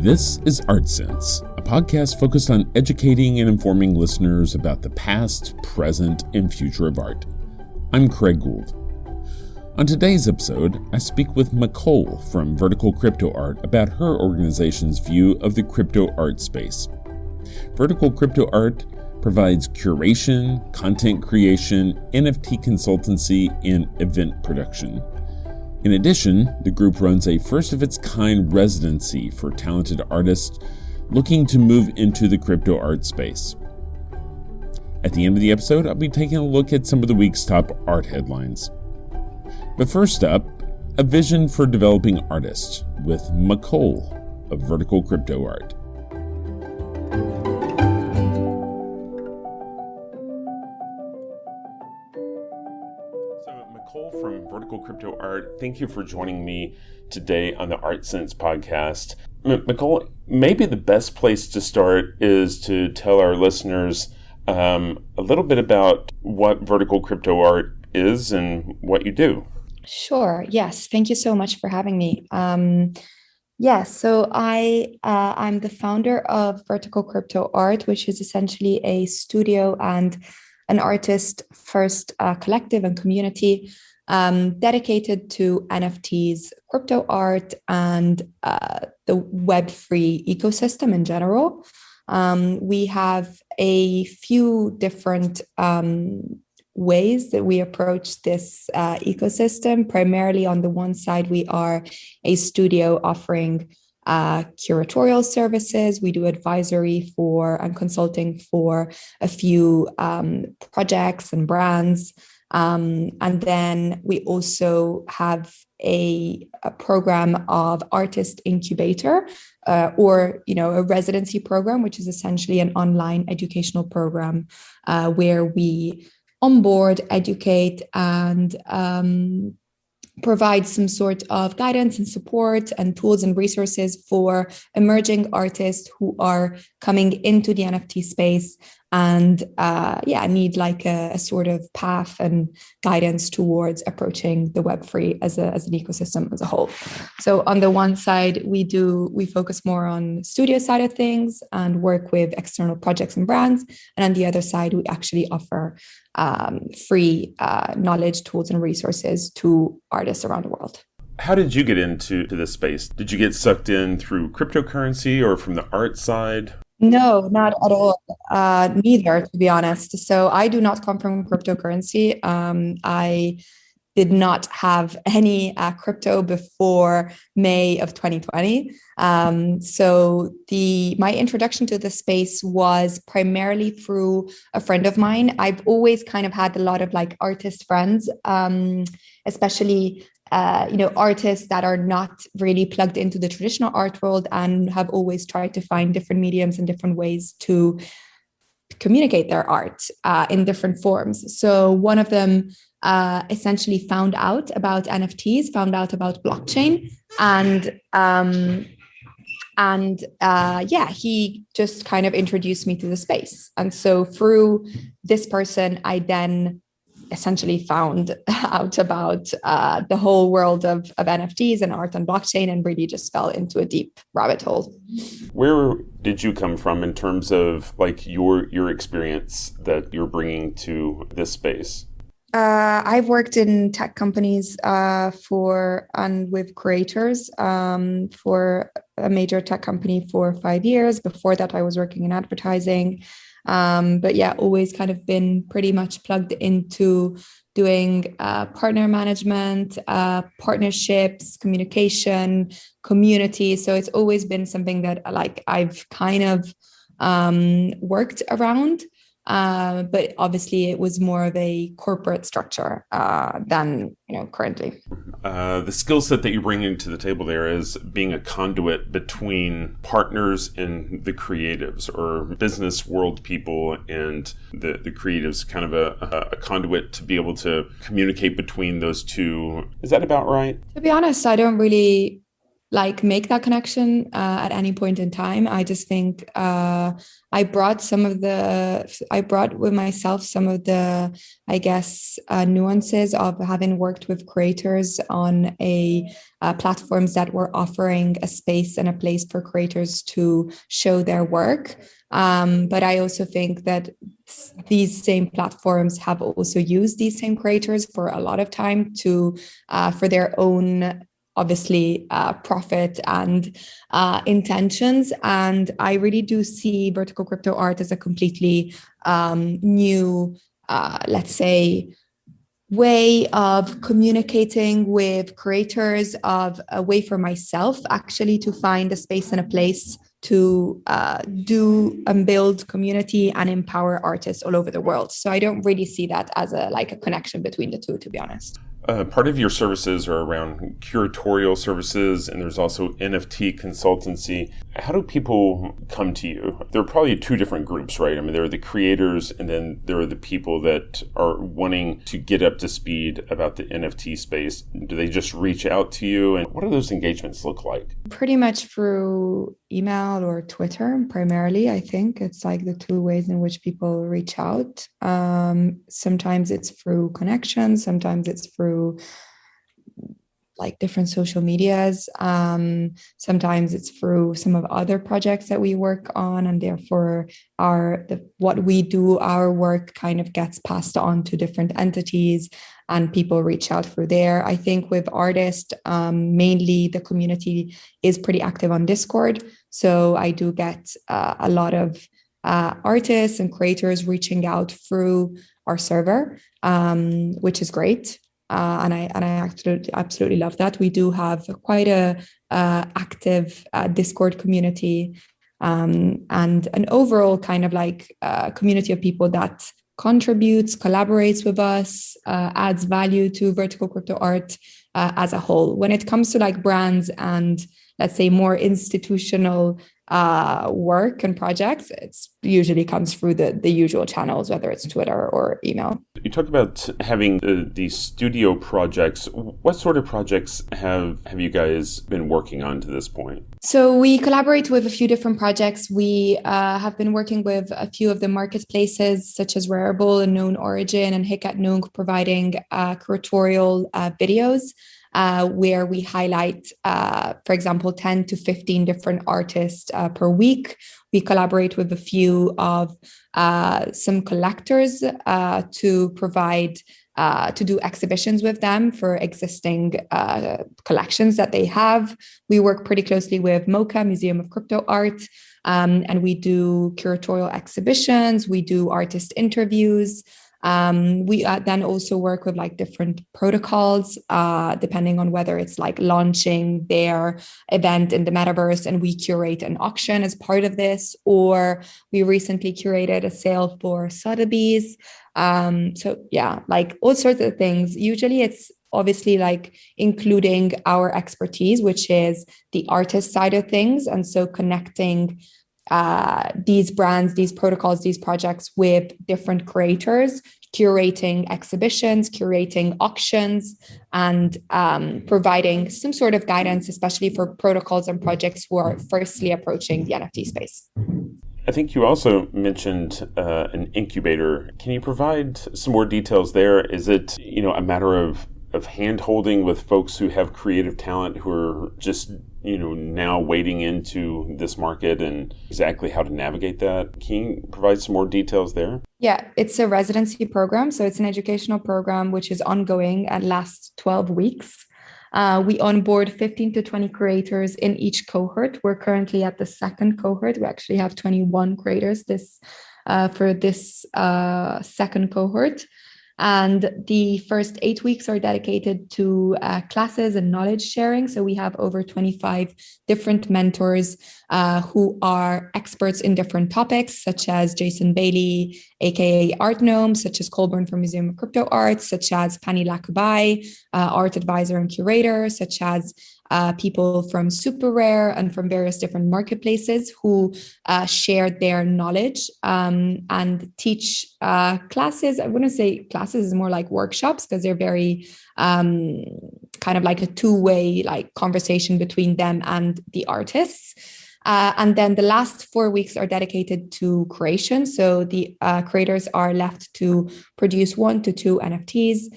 This is ArtSense, a podcast focused on educating and informing listeners about the past, present, and future of art. I'm Craig Gould. On today's episode, I speak with Micol from VerticalCrypto Art about her organization's view of the crypto art space. VerticalCrypto Art provides curation, content creation, NFT consultancy, and event production. In addition, the group runs a first-of-its-kind residency for talented artists looking to move into the crypto art space. At the end of the episode, I'll be taking a look at some of the week's top art headlines. But first up, a vision for developing artists with Micol of VerticalCrypto Art. Micol from VerticalCrypto Art, thank you for joining me today on the ArtSense podcast. Micol, maybe the best place to start is to tell our listeners a little bit about what VerticalCrypto Art is and what you do. Sure. Yes. Thank you so much for having me. I'm the founder of VerticalCrypto Art, which is essentially a studio and an artist-first collective and community dedicated to NFTs, crypto art, and the Web3 ecosystem in general. We have a few different ways that we approach this ecosystem. Primarily on the one side, we are a studio offering curatorial services. We do advisory for and consulting for a few projects and brands. And then we also have a program of artist incubator or a residency program, which is essentially an online educational program where we onboard, educate, and provide some sort of guidance and support and tools and resources for emerging artists who are coming into the NFT space and need like a sort of path and guidance towards approaching the Web3 as an ecosystem as a whole. So on the one side, we focus more on studio side of things and work with external projects and brands. And on the other side, we actually offer free knowledge, tools, and resources to artists around the world. How did you get into this space? Did you get sucked in through cryptocurrency or from the art side? No, not at all. Neither, to be honest. So I do not come from cryptocurrency. I did not have any crypto before May of 2020. So my introduction to the space was primarily through a friend of mine. I've always kind of had a lot of like artist friends, especially artists that are not really plugged into the traditional art world and have always tried to find different mediums and different ways to communicate their art in different forms. So one of them essentially found out about NFTs, found out about blockchain, and he just kind of introduced me to the space. And so through this person, I then essentially found out about the whole world of NFTs and art and blockchain and really just fell into a deep rabbit hole. Where did you come from in terms of like your experience that you're bringing to this space? I've worked in tech companies with creators for a major tech company for 5 years. Before that, I was working in advertising. Always kind of been pretty much plugged into doing partner management, partnerships, communication, community. So it's always been something that I've kind of worked around. But obviously it was more of a corporate structure than currently. The skill set that you bring into the table there is being a conduit between partners and the creatives, or business world people and the creatives, kind of a conduit to be able to communicate between those two. Is that about right? To be honest, I don't really like make that connection at any point in time. I just think I brought with myself some of the, I guess, nuances of having worked with creators on platforms that were offering a space and a place for creators to show their work. But I also think that these same platforms have also used these same creators for a lot of time for their own, obviously, profit and intentions. And I really do see vertical crypto art as a completely new, let's say, way of communicating with creators, of a way for myself actually to find a space and a place to do and build community and empower artists all over the world. So I don't really see that as a connection between the two, to be honest. Part of your services are around curatorial services, and there's also NFT consultancy. How do people come to you? There are probably two different groups, right? I mean, there are the creators, and then there are the people that are wanting to get up to speed about the NFT space. Do they just reach out to you? And what do those engagements look like? Pretty much through email or Twitter, primarily. I think it's like the two ways in which people reach out. Sometimes it's through connections, sometimes it's through like different social medias. Sometimes it's through some of other projects that we work on, and therefore what we do, our work kind of gets passed on to different entities and people reach out through there. I think with artists, mainly the community is pretty active on Discord. So I do get a lot of artists and creators reaching out through our server, which is great. And I absolutely love that. We do have quite a active Discord community, and an overall kind of like community of people that contributes, collaborates with us, adds value to vertical crypto art as a whole. When it comes to like brands and, let's say, more institutional work and projects, it's usually comes through the usual channels, whether it's Twitter or email. You talk about having these studio projects. What sort of projects have you guys been working on to this point? So we collaborate with a few different projects. We have been working with a few of the marketplaces such as Rarible and Known Origin and Hic at Nunc, providing curatorial videos where we highlight, for example, 10 to 15 different artists per week. We collaborate with a few of some collectors to provide to do exhibitions with them for existing collections that they have. We work pretty closely with MoCA, Museum of Crypto Art, and we do curatorial exhibitions. We do artist interviews. We then also work with like different protocols, depending on whether it's like launching their event in the metaverse and we curate an auction as part of this, or we recently curated a sale for Sotheby's. So yeah, like all sorts of things. Usually it's obviously like including our expertise, which is the artist side of things. And so connecting these brands, these protocols, these projects with different creators, curating exhibitions, curating auctions, and providing some sort of guidance, especially for protocols and projects who are firstly approaching the NFT space. I think you also mentioned an incubator. Can you provide some more details there? Is it, a matter of hand-holding with folks who have creative talent who are just, now wading into this market and exactly how to navigate that? Can you provide some more details there? Yeah, it's a residency program. So it's an educational program which is ongoing and lasts 12 weeks. We onboard 15 to 20 creators in each cohort. We're currently at the second cohort. We actually have 21 creators for this second cohort. And the first 8 weeks are dedicated to classes and knowledge sharing. So we have over 25 different mentors who are experts in different topics, such as Jason Bailey, aka Art Gnome, such as Colburn from Museum of Crypto Art, such as Pani Lakubai, art advisor and curator, such as people from Super Rare and from various different marketplaces who share their knowledge and teach classes. I wouldn't say classes, is more like workshops, because they're very kind of like a two-way like conversation between them and the artists. And then the last 4 weeks are dedicated to creation. So the creators are left to produce 1 to 2 NFTs,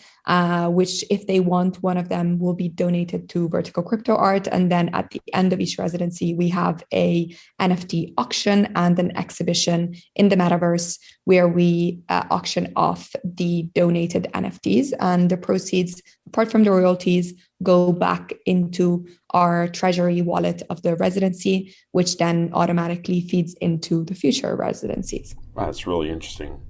which if they want, one of them will be donated to VerticalCrypto Art. And then at the end of each residency, we have a NFT auction and an exhibition in the metaverse where we auction off the donated NFTs, and the proceeds, apart from the royalties, go back into our treasury wallet of the residency, which then automatically feeds into the future residencies. Wow, that's really interesting.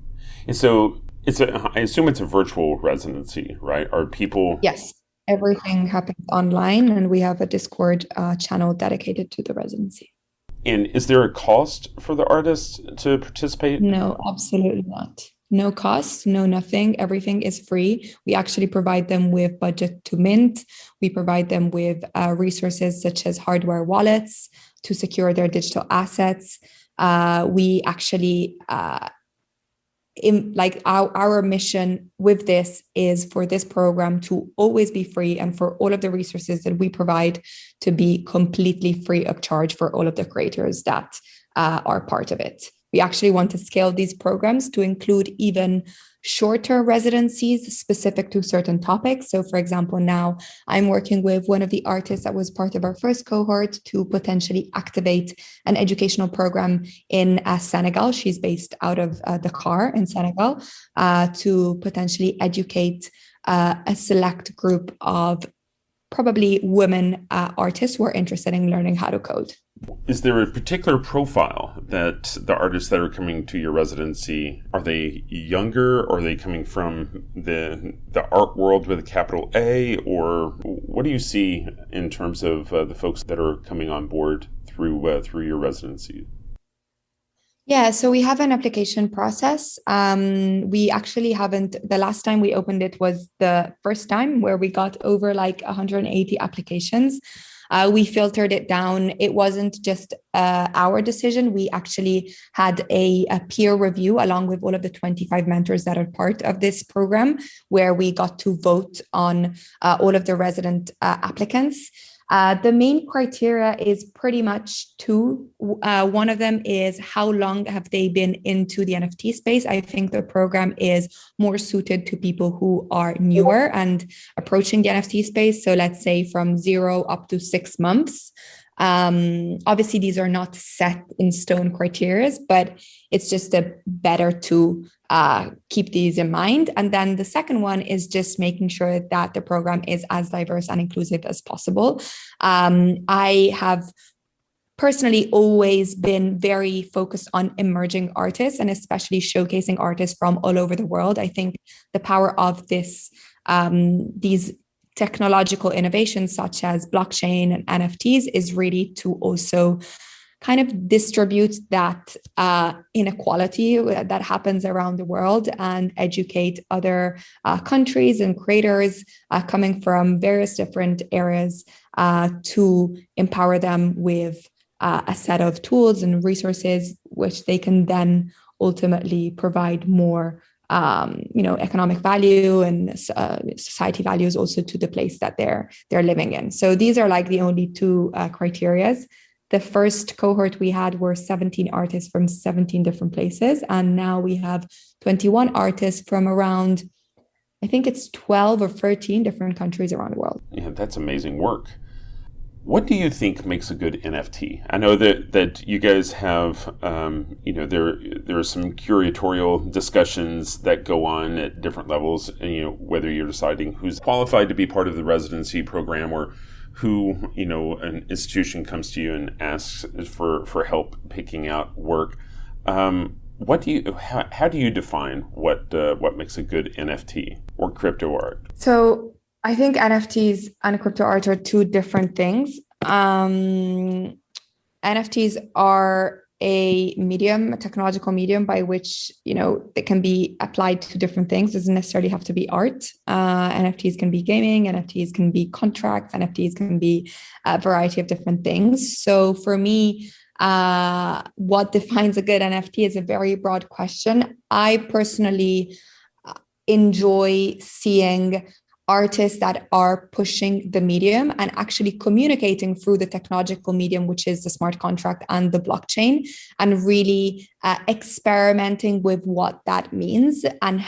And so I assume it's a virtual residency, right? Are people... Yes, everything happens online, and we have a Discord channel dedicated to the residency. And is there a cost for the artists to participate? No, absolutely not. No cost, no nothing. Everything is free. We actually provide them with budget to mint. We provide them with resources such as hardware wallets to secure their digital assets. We actually, our mission with this is for this program to always be free, and for all of the resources that we provide to be completely free of charge for all of the creators that are part of it. We actually want to scale these programs to include even shorter residencies specific to certain topics. So for example, now I'm working with one of the artists that was part of our first cohort to potentially activate an educational program in Senegal. She's based out of Dakar in Senegal, to potentially educate a select group of probably women artists who are interested in learning how to code. Is there a particular profile that the artists that are coming to your residency, are they younger, or are they coming from the art world with a capital A, or what do you see in terms of the folks that are coming on board through your residency? Yeah, so we have an application process. We actually haven't, the last time we opened it was the first time where we got over like 180 applications. We filtered it down. It wasn't just our decision. We actually had a peer review along with all of the 25 mentors that are part of this program, where we got to vote on all of the resident applicants. The main criteria is pretty much two. One of them is how long have they been into the NFT space? I think the program is more suited to people who are newer and approaching the NFT space. So let's say from 0 up to 6 months. Obviously, these are not set in stone criteria, but it's just better to keep these in mind. And then the second one is just making sure that the program is as diverse and inclusive as possible. I have personally always been very focused on emerging artists, and especially showcasing artists from all over the world. I think the power of these technological innovations such as blockchain and NFTs is really to also kind of distribute that inequality that happens around the world and educate other countries and creators coming from various different areas to empower them with a set of tools and resources which they can then ultimately provide more economic value and society values also to the place that they're living in. So these are like the only two criteria. The first cohort we had were 17 artists from 17 different places. And now we have 21 artists from around, I think it's 12 or 13 different countries around the world. Yeah, that's amazing work. What do you think makes a good NFT? I know that you guys have, there are some curatorial discussions that go on at different levels, and, whether you're deciding who's qualified to be part of the residency program, or who, an institution comes to you and asks for help picking out work. How do you define what makes a good NFT or crypto art? So I think NFTs and crypto art are two different things. NFTs are a technological medium by which, they can be applied to different things. It doesn't necessarily have to be art. NFTs can be gaming, NFTs can be contracts, NFTs can be a variety of different things. So for me, what defines a good NFT is a very broad question. I personally enjoy seeing artists that are pushing the medium and actually communicating through the technological medium, which is the smart contract and the blockchain, and really experimenting with what that means and